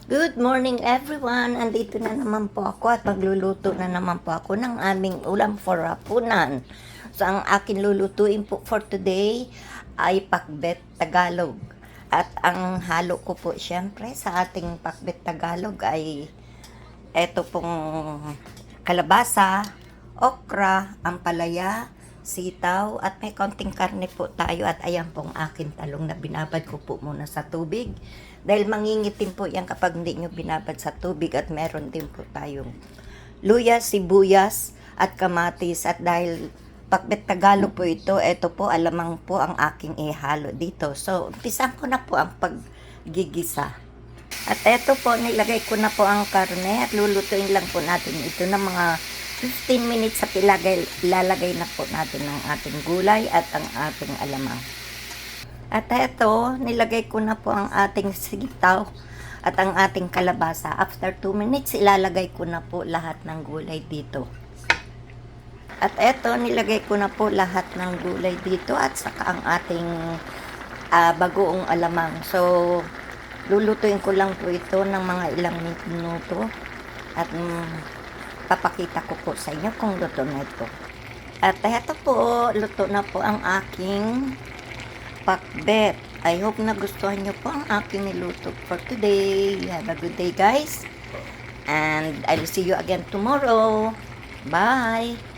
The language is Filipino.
Good morning everyone! Andito na naman po ako at magluluto na naman po ako ng aming ulam for hapunan. So ang akin lulutuin po for today ay pakbet Tagalog. At ang halo ko po syempre sa ating pakbet Tagalog ay eto pong kalabasa, okra, ampalaya, sitaw at may konting karne po tayo at ayan pong akin talong na binabad ko po muna sa tubig dahil mangingitim po yan kapag hindi nyo binabad sa tubig at meron din po tayong luya, sibuyas at kamatis at dahil pakbet Tagalog po ito, eto po alamang po ang aking ihalo dito. So umpisan ko na po ang paggigisa. At eto po, nilagay ko na po ang karne at lulutuin lang po natin ito ng mga 15 minutes sa ilalagay na po natin ang ating gulay at ang ating alamang. At eto, nilagay ko na po ang ating sitaw at ang ating kalabasa. After 2 minutes, ilalagay ko na po lahat ng gulay dito. At eto, nilagay ko na po lahat ng gulay dito at saka ang ating bagoong alamang. So, lulutuin ko lang po ito ng mga ilang minuto at papakita ko po sa inyo kung luto na ito. At eto po, luto na po ang aking pakbet. I hope na gustuhan nyo po ang aking niluto for today. Have a good day guys. And I'll see you again tomorrow. Bye!